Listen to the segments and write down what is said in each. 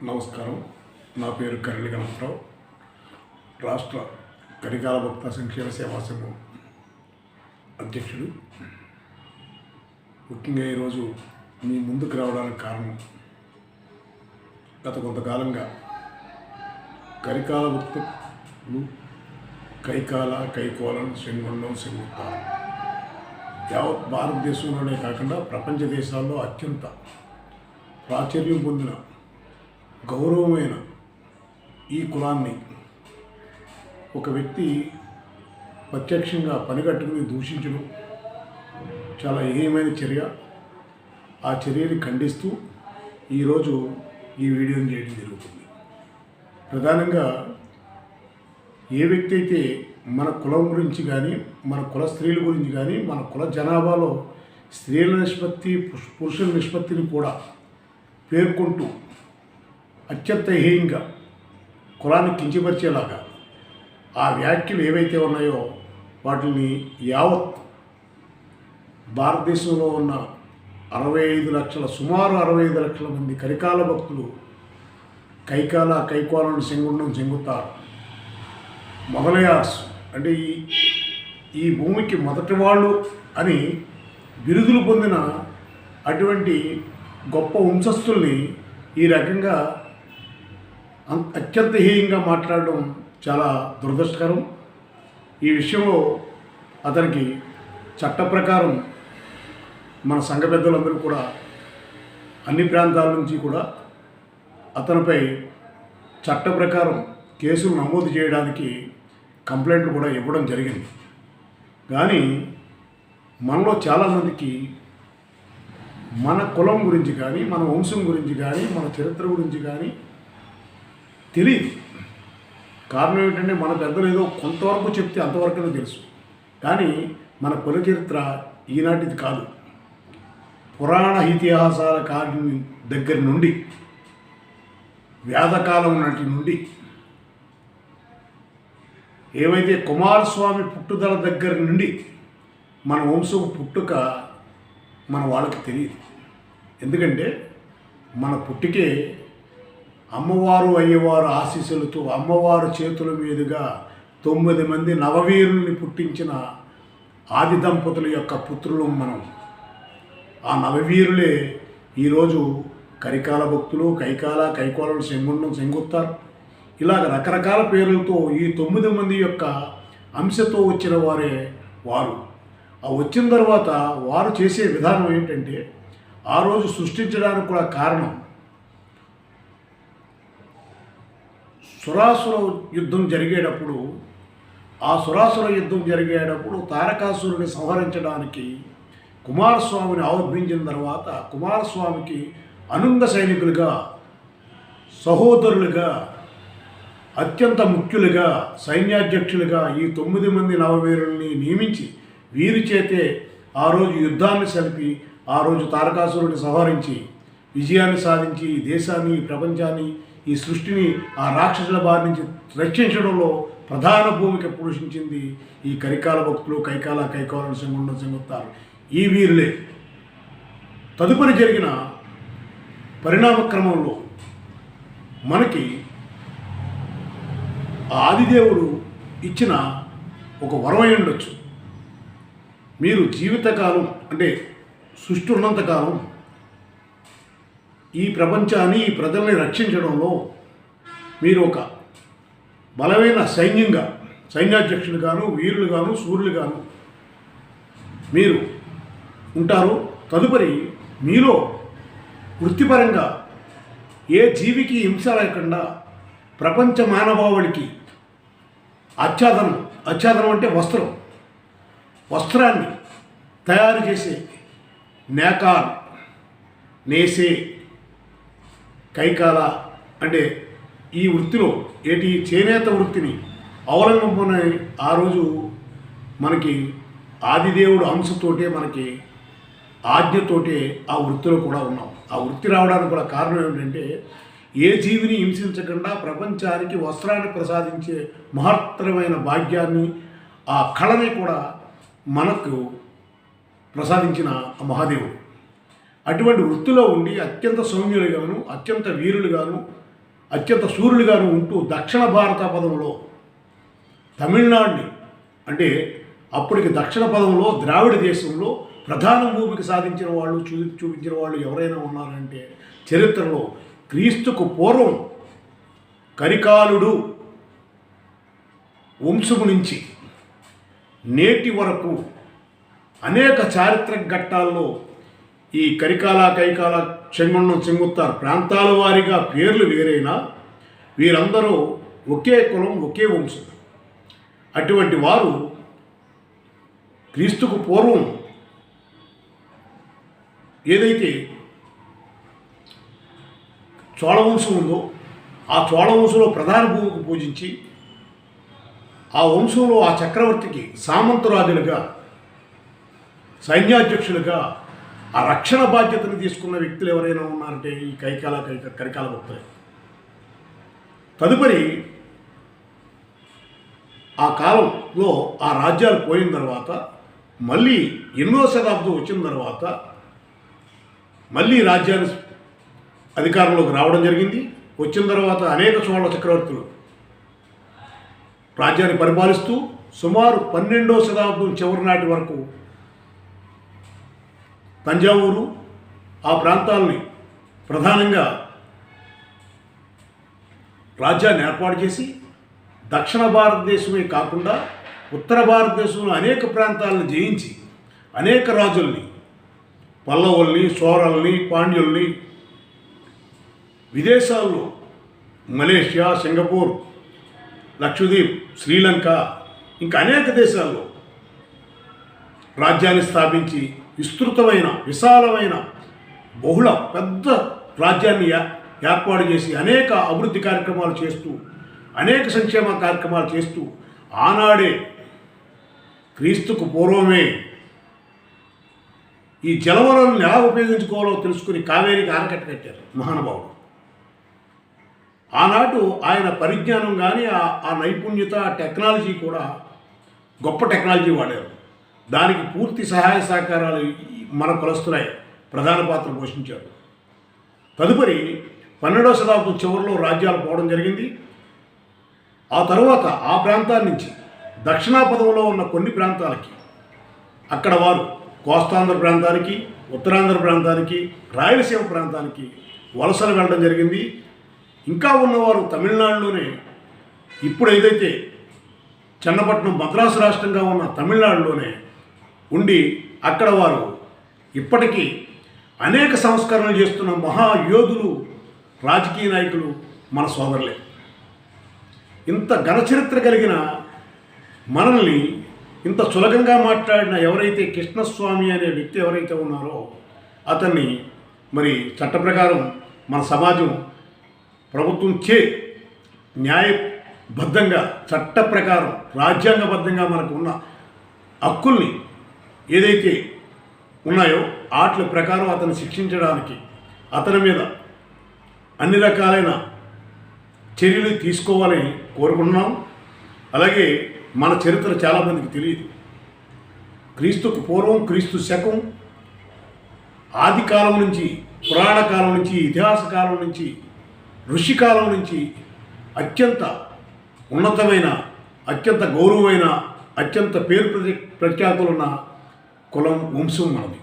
నమస్కారం. నా పేరు కర్లి గణపరావు. రాష్ట్ర కరికాల భక్త సంక్షేమ సేవా సంఘం అధ్యక్షుడు. ముఖ్యంగా ఈరోజు మీ ముందుకు రావడానికి కారణం, గత కొంతకాలంగా కరికాల భక్తులు కైకోలను శంగుండం శంగుతారు యావత్ భారతదేశంలోనే కాకుండా ప్రపంచ దేశాల్లో అత్యంత ప్రాచుర్యం పొందిన గౌరవమైన ఈ కులాన్ని ఒక వ్యక్తి ప్రత్యక్షంగా పనిగట్టుకుని దూషించడం చాలా హేయమైన చర్య. ఆ చర్యని ఖండిస్తూ ఈరోజు ఈ వీడియోని చేయడం జరుగుతుంది. ప్రధానంగా ఏ వ్యక్తి అయితే మన కులం గురించి కానీ, మన కుల స్త్రీల గురించి కానీ, మన కుల జనాభాలో స్త్రీల నిష్పత్తి పురుషుల నిష్పత్తిని కూడా పేర్కొంటూ అత్యంత హేయంగా కులాన్ని కించపరిచేలాగా ఆ వ్యాఖ్యలు ఏవైతే ఉన్నాయో వాటిని యావత్ భారతదేశంలో ఉన్న 65 లక్షల సుమారు 65 లక్షల మంది కరికాల భక్తులు కైకోలను శంగుండం శంగుతారు మొదలయార్స్ అంటే ఈ భూమికి మొదటి వాళ్ళు అని బిరుదులు పొందిన అటువంటి గొప్ప వంశస్థుల్ని ఈ రకంగా అత్యంత హేయంగా మాట్లాడడం చాలా దురదృష్టకరం. ఈ విషయంలో అతనికి చట్ట ప్రకారం మన సంఘ పెద్దలందరూ కూడా అన్ని ప్రాంతాల నుంచి కూడా అతనిపై చట్ట ప్రకారం కేసులు నమోదు చేయడానికి కంప్లైంట్లు కూడా ఇవ్వడం జరిగింది. కానీ మనలో చాలామందికి మన కులం గురించి కానీ, మన వంశం గురించి కానీ, మన చరిత్ర గురించి కానీ తెలియదు. కారణం ఏంటంటే మన పెద్దలు ఏదో కొంతవరకు చెప్తే అంతవరకునే తెలుసు. కానీ మన కుల చరిత్ర ఈనాటిది కాదు. పురాణ ఇతిహాసాల కాలం దగ్గర నుండి, వేదకాలం నాటి నుండి, ఏవైతే కుమారస్వామి పుట్టుదల దగ్గర నుండి మన వంశం పుట్టుక మన వాళ్ళకి తెలియదు. ఎందుకంటే మన పుట్టికే అమ్మవారు అయ్యవారు ఆశీస్సులతో అమ్మవారు చేతుల మీదుగా 9 మంది నవవీరుల్ని పుట్టించిన ఆది దంపతుల యొక్క పుత్రులు మనం. ఆ నవవీరులే ఈరోజు కరికాల భక్తులు కైకోలను శంగుండం శంగుతారు ఇలాగ రకరకాల పేర్లతో ఈ 9 మంది యొక్క అంశతో వచ్చిన వారే వారు. ఆ వచ్చిన తర్వాత వారు చేసే విధానం ఏంటంటే, ఆ రోజు సృష్టించడానికి కూడా కారణం సురాసుర యుద్ధం జరిగేటప్పుడు, ఆ సురాసుర యుద్ధం జరిగేటప్పుడు తారకాసురుని సంహరించడానికి కుమారస్వామిని ఆవిర్భించిన తర్వాత కుమారస్వామికి అనుంగ సైనికులుగా, సహోదరులుగా, అత్యంత ముఖ్యులుగా, సైన్యాధ్యక్షులుగా ఈ 9 మంది నవవీరుల్ని నియమించి వీరి చేతే ఆ రోజు యుద్ధాన్ని సలిపి ఆ రోజు తారకాసురుని సంహరించి విజయాన్ని సాధించి ఈ దేశాన్ని, ఈ ప్రపంచాన్ని, ఈ సృష్టిని ఆ రాక్షసుల బారి నుంచి రక్షించడంలో ప్రధాన భూమిక పోషించింది ఈ కరికాల భక్తులు కైకోలను శంగుండం శంగుతారు ఈ వీరులే. తదుపరి జరిగిన పరిణామ క్రమంలో మనకి ఆదిదేవుడు ఇచ్చిన ఒక వరమై ఉండొచ్చు. మీరు జీవితకాలం అంటే సృష్టి ఉన్నంతకాలం ఈ ప్రపంచాన్ని, ఈ ప్రజల్ని రక్షించడంలో మీరు ఒక బలమైన సైన్యాధ్యక్షులుగాను, వీరులుగాను, సూర్యులుగాను మీరు ఉంటారు. తదుపరి మీలో వృత్తిపరంగా ఏ జీవికి హింస లేకుండా ప్రపంచ మానవాళికి ఆచ్ఛాదనం అంటే వస్త్రాన్ని తయారు చేసే నేకార్, నేసే, కైకాల అంటే ఈ వృత్తిలో చేనేత వృత్తిని అవలంబన ఆ రోజు మనకి ఆదిదేవుడు అంశతోటే, మనకి ఆజ్ఞతోటే ఆ వృత్తిలో కూడా ఉన్నాం. ఆ వృత్తి రావడానికి కూడా కారణం ఏమిటంటే, ఏ జీవిని హింసించకుండా ప్రపంచానికి వస్త్రాన్ని ప్రసాదించే మహత్తరమైన భాగ్యాన్ని, ఆ కళని కూడా మనకు ప్రసాదించిన మహాదేవుడు. అటువంటి వృత్తిలో ఉండి అత్యంత సౌమ్యులుగాను, అత్యంత వీరులుగాను, అత్యంత సూర్యులుగాను ఉంటూ దక్షిణ భారత పదంలో తమిళనాడుని అంటే అప్పటికి దక్షిణ పదంలో ద్రావిడ దేశంలో ప్రధాన భూమికి సాధించిన వాళ్ళు చూపించిన వాళ్ళు ఎవరైనా ఉన్నారంటే చరిత్రలో క్రీస్తుకు పూర్వం కరికాలుడు వంశము నుంచి నేటి వరకు అనేక చారిత్రక ఘట్టాల్లో ఈ కరికాల కైకాల చెంగొండం చెంగుత్తారు ప్రాంతాల వారీగా పేర్లు వేరైనా వీరందరూ ఒకే కులం ఒకే వంశం. అటువంటి వారు క్రీస్తుకు పూర్వం ఏదైతే చోళవంశం ఉందో ఆ చోళవంశంలో ప్రధాన భూమికి పూజించి ఆ వంశంలో ఆ చక్రవర్తికి సామంతరాజులుగా సైన్యాధ్యక్షులుగా ఆ రక్షణ బాధ్యతను తీసుకున్న వ్యక్తులు ఎవరైనా ఉన్నారంటే ఈ కరికాల భక్తులే. తదుపరి ఆ కాలంలో ఆ రాజ్యాలు పోయిన తర్వాత మళ్ళీ 8వ శతాబ్దం వచ్చిన తర్వాత మళ్ళీ రాజ్యాన్ని అధికారంలోకి రావడం జరిగింది. వచ్చిన తర్వాత అనేక చోళ చక్రవర్తులు రాజ్యాన్ని పరిపాలిస్తూ సుమారు 12వ శతాబ్దం చివరి నాటి వరకు తంజావూరు ఆ ప్రాంతాలని ప్రధానంగా రాజ్యాన్ని ఏర్పాటు చేసి దక్షిణ భారతదేశమే కాకుండా ఉత్తర భారతదేశంలో అనేక ప్రాంతాలను జయించి అనేక రాజుల్ని పల్లవుల్ని చోళల్ని పాండ్యుల్ని విదేశాల్లో మలేషియా సింగపూర్ లక్షద్వీప్ శ్రీలంక ఇంకా అనేక దేశాల్లో రాజ్యాన్ని స్థాపించి విస్తృతమైన విశాలమైన బహుళ పెద్ద రాజ్యాన్ని ఏర్పాటు చేసి అనేక అభివృద్ధి కార్యక్రమాలు చేస్తూ అనేక సంక్షేమ కార్యక్రమాలు చేస్తూ ఆనాడే క్రీస్తుకు పూర్వమే ఈ జలవనరులను ఎలా ఉపయోగించుకోవాలో తెలుసుకుని కావేరికి ఆనకట్ట కట్టారు మహానుభావుడు. ఆనాడు ఆయన పరిజ్ఞానం కానీ ఆ నైపుణ్యత ఆ టెక్నాలజీ కూడా గొప్ప టెక్నాలజీ వాడారు. దానికి పూర్తి సహాయ సహకారాలు మన కులస్తులే ప్రధాన పాత్ర పోషించారు. తదుపరి 12వ శతాబ్దం చివరిలో రాజ్యాలు పోవడం జరిగింది. ఆ తర్వాత ఆ ప్రాంతాల నుంచి దక్షిణాపథంలో ఉన్న కొన్ని ప్రాంతాలకి అక్కడ వారు కోస్తాంధ్ర ప్రాంతానికి ఉత్తరాంధ్ర ప్రాంతానికి రాయలసీమ ప్రాంతానికి వలసలు వెళ్ళడం జరిగింది. ఇంకా ఉన్నవారు తమిళనాడులోనే ఇప్పుడు ఏదైతే చెన్నపట్నం మద్రాసు రాష్ట్రంగా ఉన్న తమిళనాడులోనే ఉండి అక్కడ వారు ఇప్పటికీ అనేక సంస్కరణలు చేస్తున్న మహాయోధులు రాజకీయ నాయకులు మన సోదరులే. ఇంత ఘనచరిత్ర కలిగిన మనల్ని ఇంత సులభంగా మాట్లాడిన ఎవరైతే కృష్ణస్వామి అనే వ్యక్తి ఎవరైతే ఉన్నారో అతన్ని మరి చట్ట ప్రకారం మన సమాజం ప్రభుత్వం న్యాయబద్ధంగా చట్ట ప్రకారం రాజ్యాంగబద్ధంగా మనకు ఉన్న హక్కుల్ని ఏదైతే ఉన్నాయో వాటి ప్రకారం అతన్ని శిక్షించడానికి అతని మీద అన్ని రకాలైన చర్యలు తీసుకోవాలని కోరుకుంటున్నాం. అలాగే మన చరిత్ర చాలామందికి తెలియదు. క్రీస్తుకు పూర్వం క్రీస్తు శకం ఆది కాలం నుంచి పురాణ కాలం నుంచి ఇతిహాస కాలం నుంచి ఋషికాలం నుంచి అత్యంత ఉన్నతమైన అత్యంత గౌరవమైన అత్యంత పేరు ప్రఖ్యాతులున్న కులం వంశం మనది.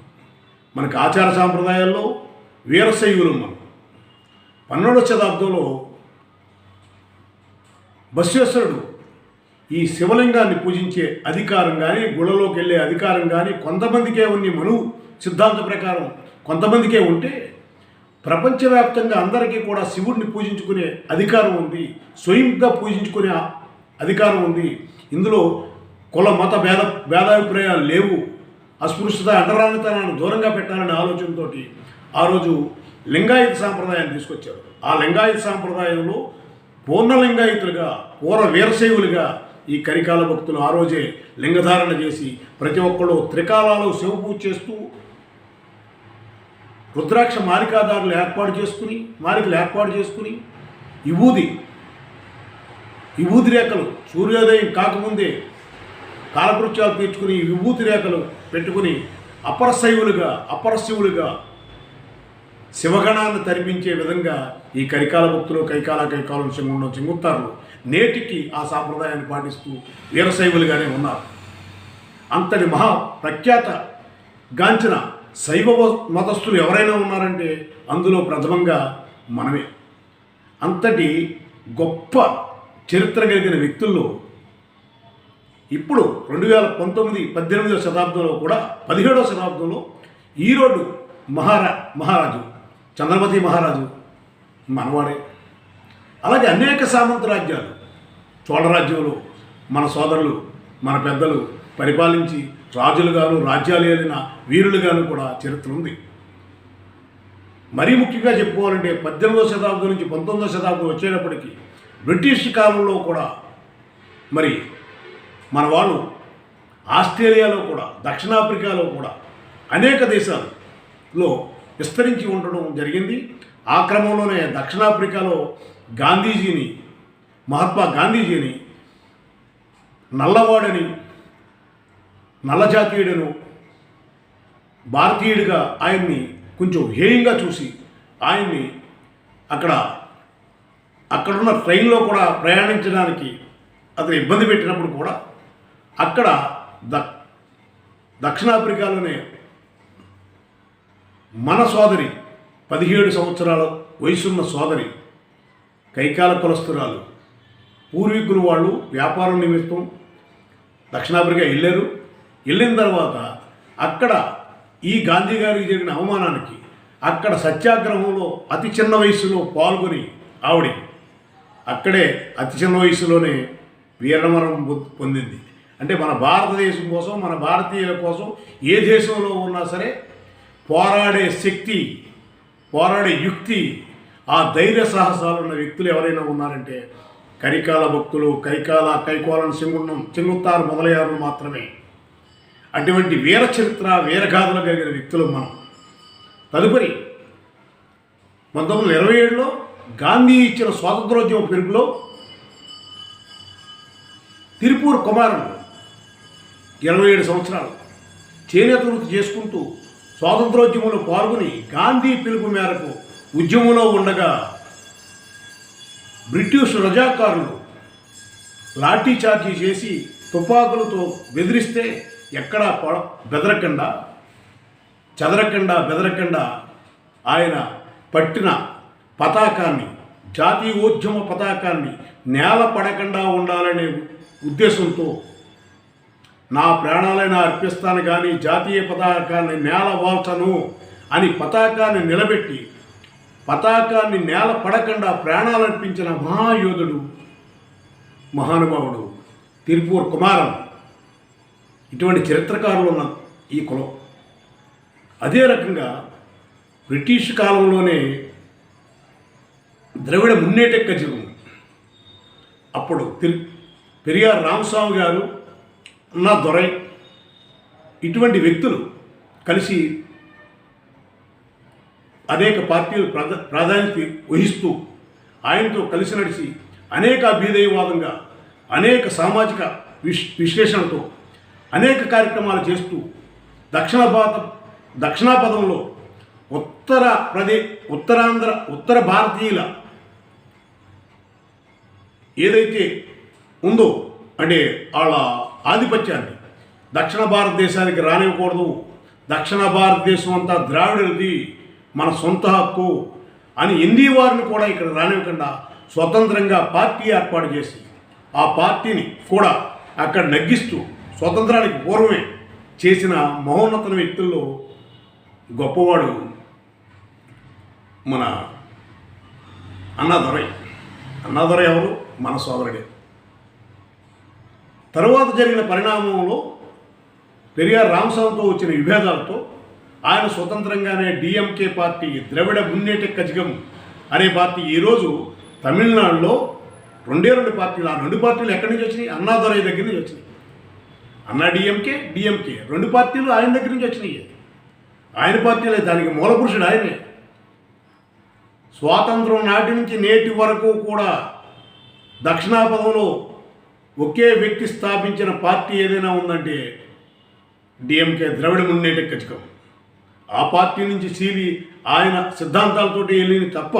మనకు ఆచార సాంప్రదాయాల్లో వీరశైవులు మనం. 12వ శతాబ్దంలో బసవేశ్వరుడు ఈ శివలింగాన్ని పూజించే అధికారం కానీ గుళ్ళలోకి వెళ్ళే అధికారం కానీ కొంతమందికే ఉన్న మనువు సిద్ధాంత ప్రకారం కొంతమందికే ఉంటే ప్రపంచవ్యాప్తంగా అందరికీ కూడా శివుడిని పూజించుకునే అధికారం ఉంది, స్వయంగా పూజించుకునే అధికారం ఉంది. ఇందులో కుల మత భేదాభిప్రాయాలు లేవు. అస్పృశ్యత అంటరానితనాన్ని దూరంగా పెట్టాలనే ఆలోచనతో ఆ రోజు లింగాయత సాంప్రదాయాన్ని తీసుకొచ్చారు. ఆ లింగాయత సాంప్రదాయంలో పూర్ణలింగాయతులుగా పూర్వ వీరశైవులుగా ఈ కరికాల భక్తులు ఆ రోజే లింగధారణ చేసి ప్రతి ఒక్కళ్ళు త్రికాలాలు శివపూజ చేస్తూ రుద్రాక్ష మారికలు ఏర్పాటు చేసుకుని విభూతి రేఖలు సూర్యోదయం కాకముందే కాలకృత్యాలు తీర్చుకుని విభూతి రేఖలు పెట్టుకుని అపరశివులుగా శివగణాన్ని తరిపించే విధంగా ఈ కరికాల భక్తులు కైకాలం చెంగుతారు నేటికి ఆ సాంప్రదాయాన్ని పాటిస్తూ వీరశైవులుగానే ఉన్నారు. అంతటి మహా ప్రఖ్యాత గాంచిన శైవ మతస్థులు ఎవరైనా ఉన్నారంటే అందులో ప్రథమంగా మనమే. అంతటి గొప్ప చరిత్ర కలిగిన వ్యక్తుల్లో ఇప్పుడు 18వ శతాబ్దంలో కూడా 17వ శతాబ్దంలో ఈరోడు మహారాజు చంద్రమతి మహారాజు మనవాడే. అలాగే అనేక సామంత రాజ్యాలు చోళరాజ్యంలో మన సోదరులు మన పెద్దలు పరిపాలించి రాజులుగాను రాజ్యాలు ఏలిన వీరులుగాను కూడా చరిత్ర ఉంది. మరీ ముఖ్యంగా చెప్పుకోవాలంటే 18వ శతాబ్దం నుంచి 19వ శతాబ్దం వచ్చేటప్పటికి బ్రిటిష్ కాలంలో కూడా మరి మన వాళ్ళు ఆస్ట్రేలియాలో కూడా దక్షిణాఫ్రికాలో కూడా అనేక దేశాల్లో విస్తరించి ఉండడం జరిగింది. ఆ క్రమంలోనే దక్షిణాఫ్రికాలో మహాత్మా గాంధీజీని నల్లవాడని నల్లజాతీయుడను భారతీయుడిగా ఆయన్ని కొంచెం హేయంగా చూసి ఆయన్ని అక్కడున్న ట్రైన్లో కూడా ప్రయాణించడానికి అతను ఇబ్బంది పెట్టినప్పుడు కూడా అక్కడ దక్షిణాఫ్రికాలోనే మన సోదరి 17 సంవత్సరాల వయసున్న సోదరి కైకాల కులస్తురాలు పూర్వీకులు వాళ్ళు వ్యాపారం నిమిత్తం దక్షిణాఫ్రికా వెళ్ళిన తర్వాత అక్కడ ఈ గాంధీ గారికి జరిగిన అవమానానికి అక్కడ సత్యాగ్రహంలో అతి చిన్న వయసులో పాల్గొని అక్కడే అతి చిన్న వయసులోనే వీరమరణం పొందింది. అంటే మన భారతదేశం కోసం మన భారతీయుల కోసం ఏ దేశంలో ఉన్నా సరే పోరాడే శక్తి పోరాడే యుక్తి ఆ ధైర్య సాహసాలు ఉన్న వ్యక్తులు ఎవరైనా ఉన్నారంటే కరికాల భక్తులు కైకోలను చెంగుతారు మొదలయ్యారు మాత్రమే. అటువంటి వీర చరిత్ర వీరగాథలు కలిగిన వ్యక్తులు మనం. తదుపరి 1927లో గాంధీ ఇచ్చిన స్వాతంత్రోద్యమ పిలుపులో తిరుపూర్ కుమారుడు 27 సంవత్సరాలు చేనేత వృత్తి చేసుకుంటూ స్వాతంత్రోద్యమంలో పాల్గొని గాంధీ పిలుపు మేరకు ఉద్యమంలో ఉండగా బ్రిటిష్ రజాకారులు లాఠీ చార్జీ చేసి తుపాకులతో బెదిరిస్తే ఎక్కడా బెదరకుండా ఆయన పట్టిన పతాకాన్ని జాతీయోద్యమ పతాకాన్ని నేల పడకుండా ఉండాలనే ఉద్దేశంతో నా ప్రాణాలైనా అర్పిస్తాను కానీ జాతీయ పతాకాన్ని నేల వాల్చను అని పతాకాన్ని నిలబెట్టి పతాకాన్ని నేల పడకుండా ప్రాణాలు అర్పించిన మహాయోధుడు మహానుభావుడు తిరుపూర్ కుమారం. ఇటువంటి చరిత్రకారులు ఉన్న ఈ కులం. అదే రకంగా బ్రిటిష్ కాలంలోనే ద్రవిడ మున్నేట కజగం అప్పుడు పెరియార్ రామస్వామి గారు అన్నా దొరై ఇటువంటి వ్యక్తులు కలిసి అనేక పార్టీలు ప్రాధాన్యత వహిస్తూ ఆయనతో కలిసి నడిచి అనేక అభ్యుదయవాదంగా అనేక సామాజిక విశ్లేషణతో అనేక కార్యక్రమాలు చేస్తూ దక్షిణాపథంలో ఉత్తర భారతీయుల ఏదైతే ఉందో అంటే వాళ్ళ ఆధిపత్యాన్ని దక్షిణ భారతదేశానికి రానివ్వకూడదు, దక్షిణ భారతదేశం అంతా ద్రావిడులది, మన సొంత హక్కు అని హిందీ వారిని కూడా ఇక్కడ రానివ్వకుండా స్వతంత్రంగా పార్టీ ఏర్పాటు చేసి ఆ పార్టీని కూడా అక్కడ నగ్గిస్తూ స్వతంత్రానికి పూర్వమే చేసిన మహోన్నత వ్యక్తుల్లో గొప్పవాడు మన అన్నాదొరై ఎవరు? మన సోదరుడే. తరువాత జరిగిన పరిణామంలో పెరియార్ రామస్వామితో వచ్చిన విభేదాలతో ఆయన స్వతంత్రంగానే డిఎంకే పార్టీ ద్రవిడ మున్నేట కజగం అనే పార్టీ ఈరోజు తమిళనాడులో 2 పార్టీలు. ఆ 2 పార్టీలు ఎక్కడి నుంచి వచ్చినాయి? అన్నాదొరై దగ్గర నుంచి వచ్చినాయి. అన్నా డిఎంకే 2 పార్టీలు ఆయన దగ్గర నుంచి వచ్చినాయి. ఆయన పార్టీలే, దానికి మూలపురుషుడు ఆయనే. స్వాతంత్రం నాటి నుంచి నేటి వరకు కూడా దక్షిణాపథంలో ఒకే వ్యక్తి స్థాపించిన పార్టీ ఏదైనా ఉందంటే డిఎంకే ద్రవిడ మున్నేట కజగం. ఆ పార్టీ నుంచి చీలి ఆయన సిద్ధాంతాలతోటి వెళ్ళింది తప్ప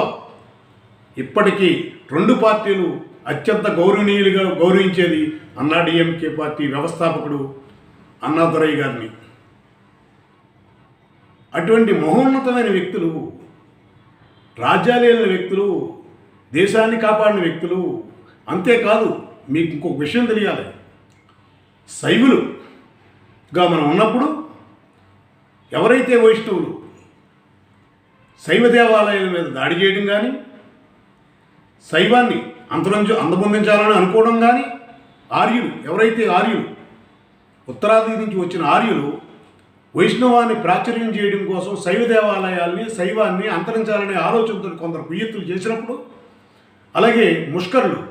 ఇప్పటికీ రెండు పార్టీలు అత్యంత గౌరవనీయులుగా గౌరవించేది అన్నాడీఎంకే పార్టీ వ్యవస్థాపకుడు అన్నాదురై గారిని. అటువంటి మహోన్నతమైన వ్యక్తులు, రాజ్యాలేలిన వ్యక్తులు, దేశాన్ని కాపాడిన వ్యక్తులు. అంతేకాదు, మీకు ఇంకొక విషయం తెలియాలి. శైవులుగా మనం ఉన్నప్పుడు ఎవరైతే వైష్ణవులు శైవ దేవాలయాల మీద దాడి చేయడం కానీ, శైవాన్ని అందమొందించాలని అనుకోవడం కానీ, ఆర్యులు ఎవరైతే ఉత్తరాది నుంచి వచ్చిన ఆర్యులు వైష్ణవాన్ని ప్రాచుర్యం చేయడం కోసం శైవ దేవాలయాల్ని, శైవాన్ని అంతరించాలనే ఆలోచనతో కొందరు కుయ్యత్తులు చేసినప్పుడు, అలాగే ముష్కరులు,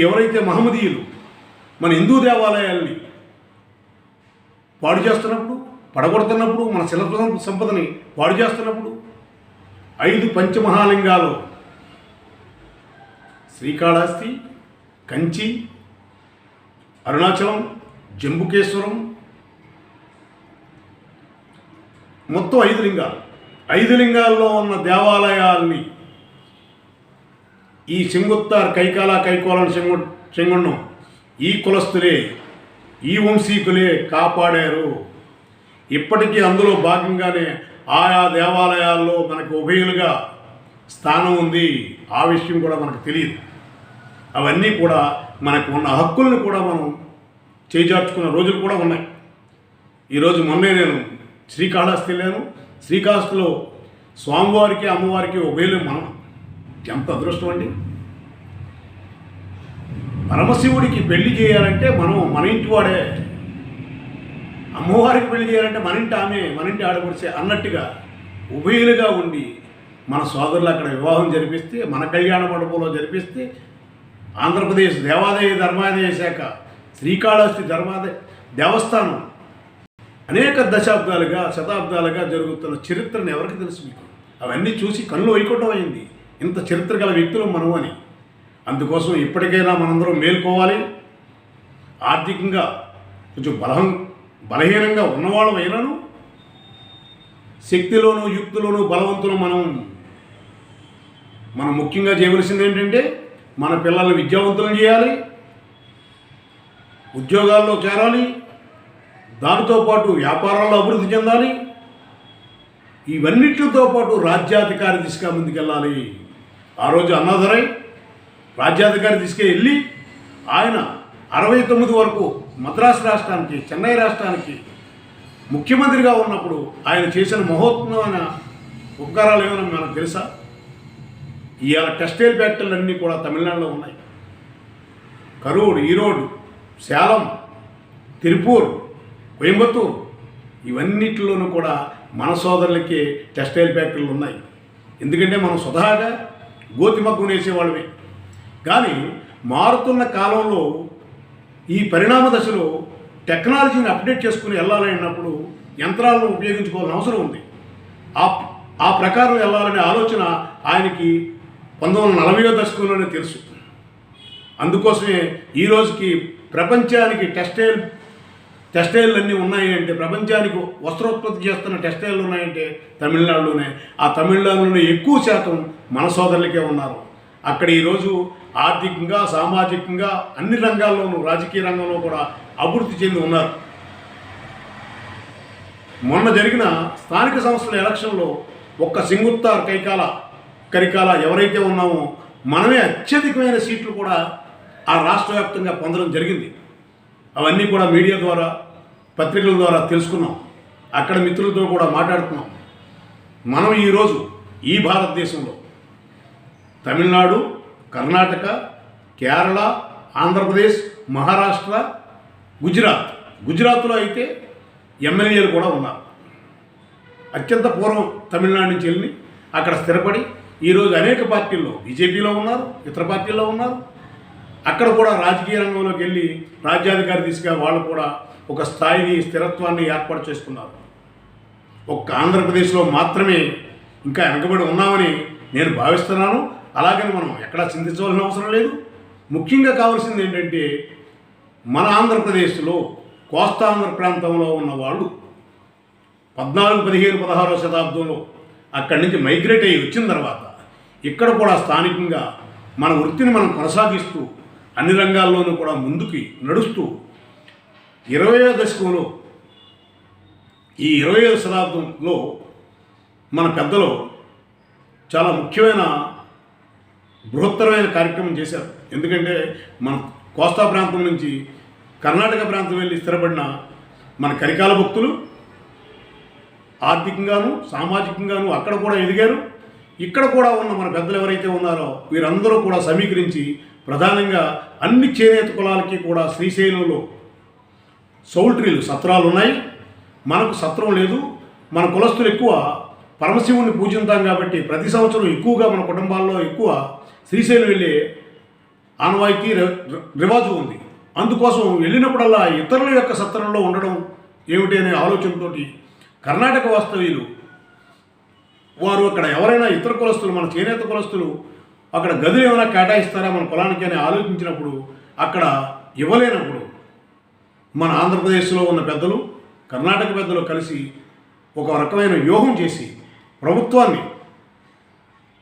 ఎవరైతే మహమ్మదీయులు మన హిందూ దేవాలయాల్ని పాడు చేస్తున్నప్పుడు, పడగొడుతున్నప్పుడు, మన శిల్ప సంపదని పాడు చేస్తున్నప్పుడు 5 పంచమహాలింగాలు శ్రీకాళహస్తి, కంచి, అరుణాచలం, జంబుకేశ్వరం, మొత్తం 5 లింగాలు. 5 లింగాల్లో ఉన్న దేవాలయాల్ని ఈ సింగుత్తార్ కైకోలం చెంగుండం ఈ కులస్తులే, ఈ వంశీకులే కాపాడారు. ఇప్పటికీ అందులో భాగంగానే ఆయా దేవాలయాల్లో మనకు ఉభయులుగా స్థానం ఉంది. ఆ విషయం కూడా మనకు తెలియదు. అవన్నీ కూడా మనకు ఉన్న హక్కుల్ని కూడా మనం చేజార్చుకున్న రోజులు కూడా ఉన్నాయి. ఈరోజు మొన్నే నేను శ్రీకాళహస్తి వెళ్ళాను. శ్రీకాళహస్తిలో స్వామివారికి, అమ్మవారికి ఉభయలు మనం. ఎంత అదృష్టం అండి! పరమశివుడికి పెళ్లి చేయాలంటే మన ఇంటి వాడే, అమ్మవారికి పెళ్లి చేయాలంటే మన ఇంటి ఆమె, మన ఇంటి ఆడపడిచే అన్నట్టుగా ఉభయులుగా ఉండి మన సోదరులు అక్కడ వివాహం జరిపిస్తే, మన కళ్యాణ మండపంలో జరిపిస్తే, ఆంధ్రప్రదేశ్ దేవాదాయ ధర్మాదాయ శాఖ శ్రీకాళహస్తి దేవస్థానం అనేక శతాబ్దాలుగా జరుగుతున్న చరిత్రను ఎవరికి తెలుసు మీకు? అవన్నీ చూసి కళ్ళు వైకుంఠం అయింది. ఇంత చరిత్ర గల వ్యక్తులు మనము అని. అందుకోసం ఇప్పటికైనా మనందరం మేల్కోవాలి. ఆర్థికంగా కొంచెం బలహీనంగా ఉన్నవాళ్ళమైనాను, శక్తిలోనూ యుక్తిలోనూ బలవంతులు మనం ముఖ్యంగా చేయవలసింది ఏంటంటే మన పిల్లల్ని విద్యావంతులను చేయాలి, ఉద్యోగాల్లో చేరాలి, దానితో పాటు వ్యాపారాల్లో అభివృద్ధి చెందాలి. ఇవన్నిటితో పాటు రాజ్యాధికారి దిశగా ముందుకెళ్ళాలి. ఆ రోజు అన్నాదురై రాజ్యాధికారి దిశగా వెళ్ళి ఆయన 69 వరకు మద్రాసు రాష్ట్రానికి, చెన్నై రాష్ట్రానికి ముఖ్యమంత్రిగా ఉన్నప్పుడు ఆయన చేసిన మహోత్తమైన ఉపకారాలు ఏమైనా మనకు తెలుసా? ఇవాళ టెక్స్టైల్ ఫ్యాక్టరీలు అన్నీ కూడా తమిళనాడులో ఉన్నాయి. కరూర్, ఈరోడ్, సేలం, తిరుపూర్, కోయంబత్తూర్, ఇవన్నిటిలోనూ కూడా మన సోదరులకి టెక్స్టైల్ ఫ్యాక్టరీలు ఉన్నాయి. ఎందుకంటే మనం స్వతహాగా గోతిమగ్గును వేసేవాళ్ళమే. కానీ మారుతున్న కాలంలో ఈ పరిణామ దశలో టెక్నాలజీని అప్డేట్ చేసుకుని వెళ్ళాలన్నప్పుడు యంత్రాలను ఉపయోగించుకోవాల్సిన అవసరం ఉంది. ఆ ప్రకారం వెళ్ళాలనే ఆలోచన ఆయనకి 1940వ దశకంలోనే తెలుసు. అందుకోసమే ఈరోజుకి ప్రపంచానికి టెక్స్టైల్ అన్నీ ఉన్నాయి అంటే, ప్రపంచానికి వస్త్రోత్పత్తి చేస్తున్న టెక్స్టైల్ ఉన్నాయంటే తమిళనాడులోనే. ఆ తమిళనాడులోనే ఎక్కువ శాతం మన సోదరులకే ఉన్నారు. అక్కడ ఈరోజు ఆర్థికంగా, సామాజికంగా, అన్ని రంగాల్లోనూ, రాజకీయ రంగంలో కూడా అభివృద్ధి చెంది ఉన్నారు. మొన్న జరిగిన స్థానిక సంస్థల ఎలక్షన్లో ఒక్క సింగుత్తార్ కరికాల ఎవరైతే ఉన్నామో మనమే అత్యధికమైన సీట్లు కూడా ఆ రాష్ట్ర వ్యాప్తంగా పొందడం జరిగింది. అవన్నీ కూడా మీడియా ద్వారా, పత్రికల ద్వారా తెలుసుకున్నాం. అక్కడ మిత్రులతో కూడా మాట్లాడుతున్నాం. మనం ఈరోజు ఈ భారతదేశంలో తమిళనాడు, కర్ణాటక, కేరళ, ఆంధ్రప్రదేశ్, మహారాష్ట్ర, గుజరాత్లో అయితే ఎమ్మెల్యేలు కూడా ఉన్నారు. అత్యంత పూర్వం తమిళనాడు నుంచి వెళ్ళి అక్కడ స్థిరపడి ఈరోజు అనేక పార్టీల్లో, బీజేపీలో ఉన్నారు, ఇతర పార్టీల్లో ఉన్నారు. అక్కడ కూడా రాజకీయ రంగంలోకి వెళ్ళి రాజ్యాధికారి దిశగా వాళ్ళు కూడా ఒక స్థాయిని, స్థిరత్వాన్ని ఏర్పాటు చేసుకున్నారు. ఒక్క ఆంధ్రప్రదేశ్లో మాత్రమే ఇంకా వెనకబడి ఉన్నామని నేను భావిస్తున్నాను. అలాగని మనం ఎక్కడా చింతించవలసిన అవసరం లేదు. ముఖ్యంగా కావాల్సింది ఏంటంటే మన ఆంధ్రప్రదేశ్లో కోస్తాంధ్ర ప్రాంతంలో ఉన్న వాళ్ళు 14, 15, 16వ శతాబ్దంలో అక్కడి నుంచి మైగ్రేట్ అయ్యి వచ్చిన తర్వాత ఇక్కడ కూడా స్థానికంగా మన వృత్తిని మనం కొనసాగిస్తూ అన్ని రంగాల్లోనూ కూడా ముందుకి నడుస్తూ 20వ దశకంలో ఈ 20వ శతాబ్దంలో మన పెద్దలు చాలా ముఖ్యమైన బృహత్తరమైన కార్యక్రమం చేశారు. ఎందుకంటే మన కోస్తా ప్రాంతం నుంచి కర్ణాటక ప్రాంతం వెళ్ళి స్థిరపడిన మన కరికాల భక్తులు ఆర్థికంగాను సామాజికంగాను అక్కడ కూడా ఎదిగారు. ఇక్కడ కూడా ఉన్న మన పెద్దలు ఎవరైతే ఉన్నారో వీరందరూ కూడా సమీకరించి ప్రధానంగా అన్ని చేనేత కులాలకి కూడా శ్రీశైలంలో సౌల్ట్రీలు సత్రాలు ఉన్నాయి. మనకు సత్రం లేదు. మన కులస్తులు ఎక్కువ పరమశివుని పూజిస్తాం కాబట్టి ప్రతి సంవత్సరం ఎక్కువగా మన కుటుంబాల్లో ఎక్కువ శ్రీశైలం వెళ్ళే ఆనవాయితీ రివాజు ఉంది. అందుకోసం వెళ్ళినప్పుడల్లా ఇతరుల యొక్క సత్రంలో ఉండడం ఏమిటి అనే ఆలోచనతో కర్ణాటక వాస్తవ్యులు వారు అక్కడ ఎవరైనా ఇతర కులస్తులు మన చేనేత కులస్తులు అక్కడ గదులు ఏమైనా కేటాయిస్తారా మన పొలానికి అని ఆలోచించినప్పుడు అక్కడ ఇవ్వలేనప్పుడు మన ఆంధ్రప్రదేశ్లో ఉన్న పెద్దలు కర్ణాటక పెద్దలు కలిసి ఒక రకమైన వ్యూహం చేసి ప్రభుత్వాన్ని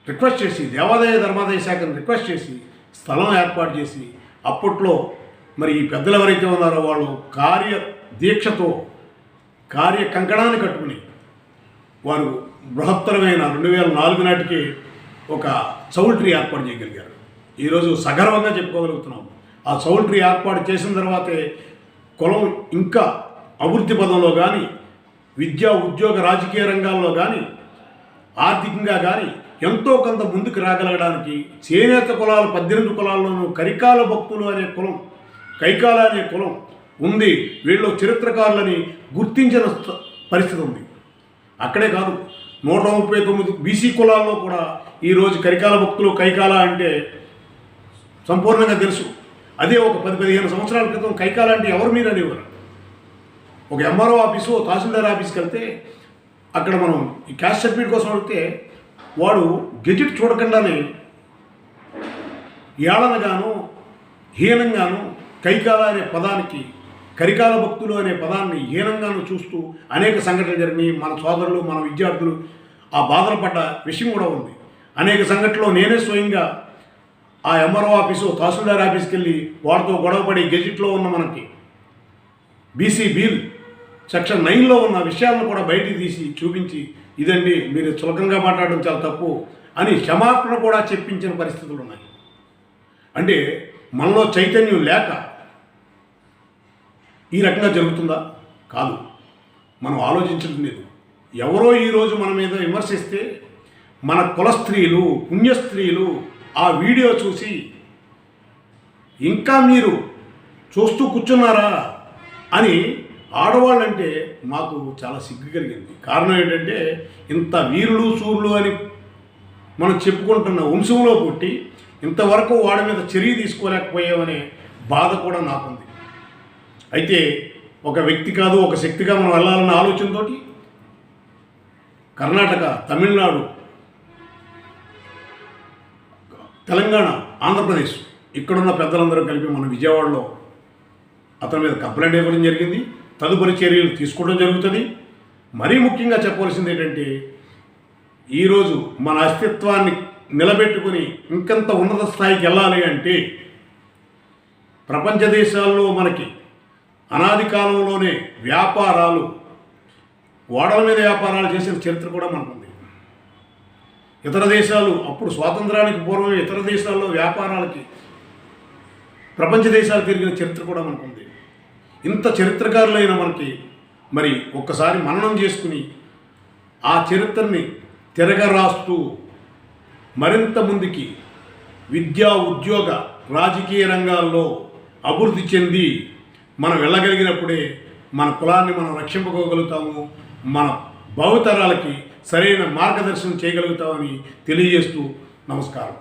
రిక్వెస్ట్ చేసి దేవాదాయ ధర్మాదాయ శాఖను రిక్వెస్ట్ చేసి స్థలం ఏర్పాటు చేసి అప్పట్లో మరి ఈ పెద్దలు ఎవరైతే ఉన్నారో వాళ్ళు కార్య దీక్షతో కార్య కంకణాన్ని కట్టుకుని వారు బృహత్తరమైన 2004 నాటికి ఒక చౌల్ట్రీ ఏర్పాటు చేయగలిగారు. ఈరోజు సగర్వంగా చెప్పుకోగలుగుతున్నాం. ఆ చౌల్ట్రీ ఏర్పాటు చేసిన తర్వాతే కులం ఇంకా అభివృద్ధి పదంలో కానీ విద్యా ఉద్యోగ రాజకీయ రంగాల్లో కానీ ఆర్థికంగా కానీ ఎంతో కొంత ముందుకు రాగలగడానికి చేనేత కులాలు 18 కులాల్లోనూ కరికాల భక్తులు అనే కులం కైకాల అనే కులం ఉంది. వీళ్ళు చరిత్రకారులని గుర్తించిన పరిస్థితి ఉంది. అక్కడే కాదు 139 బీసీ కులాల్లో కూడా ఈరోజు కరికాల భక్తులు కైకాల అంటే సంపూర్ణంగా తెలుసు. అదే ఒక 10-15 సంవత్సరాల క్రితం కైకాల అంటే ఎవరు మీరు అనేవారు. ఒక ఎంఆర్ఓ ఆఫీసు తహసీల్దార్ ఆఫీస్కి వెళ్తే అక్కడ మనం ఈ క్యాస్ట్ సర్టిఫికేట్ కోసం అడిగితే వాడు గెజిట్ చూడకుండానే ఏళనగాను హీనంగాను కైకాల అనే పదానికి కరికాల భక్తులు అనే పదాన్ని హీనంగాను చూస్తూ అనేక సంఘటనలు జరిగినాయి. మన సోదరులు మన విద్యార్థులు ఆ బాధలు పడ్డ విషయం కూడా ఉంది. అనేక సంఘటనలో నేనే స్వయంగా ఆ ఎంఆర్ఓ ఆఫీసు తహసీల్దార్ ఆఫీస్కి వెళ్ళి వాడితో గొడవపడి గెజిట్లో ఉన్న మనకి బీసీ బిల్ సెక్షన్ 9లో ఉన్న విషయాలను కూడా బయటికి తీసి చూపించి ఇదండి మీరు చులకంగా మాట్లాడడం చాలా తప్పు అని క్షమాపణ కూడా చెప్పించిన పరిస్థితులు ఉన్నాయి. అంటే మనలో చైతన్యం లేక ఈ రకంగా జరుగుతుందా? కాదు. మనం ఆలోచించడం లేదు. ఎవరో ఈరోజు మన మీద విమర్శిస్తే మన కుల స్త్రీలు పుణ్యస్త్రీలు ఆ వీడియో చూసి ఇంకా మీరు చూస్తూ కూర్చున్నారా అని ఆడవాళ్ళంటే మాకు చాలా సిగ్గు కలిగింది. కారణం ఏంటంటే ఇంత వీరులు సూర్యులు అని మనం చెప్పుకుంటున్న వంశంలో పుట్టి ఇంతవరకు వాడి మీద చర్య తీసుకోలేకపోయామనే బాధ కూడా నాకుంది. అయితే ఒక వ్యక్తి కాదు ఒక శక్తిగా మనం వెళ్ళాలన్న ఆలోచనతో కర్ణాటక తమిళనాడు తెలంగాణ ఆంధ్రప్రదేశ్ ఇక్కడున్న పెద్దలందరూ కలిపి మన విజయవాడలో అతని మీద కంప్లైంట్ ఇవ్వడం జరిగింది. తదుపరి చర్యలు తీసుకోవడం జరుగుతుంది. మరీ ముఖ్యంగా చెప్పవలసింది ఏంటంటే ఈరోజు మన అస్తిత్వాన్ని నిలబెట్టుకుని ఇంకంత ఉన్నత స్థాయికి వెళ్ళాలి అంటే ప్రపంచ దేశాల్లో మనకి అనాది కాలంలోనే వ్యాపారాలు ఓడల మీద వ్యాపారాలు చేసిన చరిత్ర కూడా మనకుంది. ఇతర దేశాలు అప్పుడు స్వాతంత్రానికి పూర్వం ఇతర దేశాల్లో వ్యాపారాలకి ప్రపంచ దేశాలు తిరిగిన చరిత్ర కూడా మనకుంది. ఇంత చరిత్రకారులైన మనకి మరి ఒక్కసారి మననం చేసుకుని ఆ చరిత్రని తిరగరాస్తూ మరింత ముందుకి విద్యా ఉద్యోగ రాజకీయ రంగాల్లో అభివృద్ధి చెంది మనం వెళ్ళగలిగినప్పుడే మన కులాన్ని మనం రక్షించుకోగలుగుతాము. మన భావితరాలకి సరైన మార్గదర్శనం చేయగలుగుతామని తెలియజేస్తూ నమస్కారం.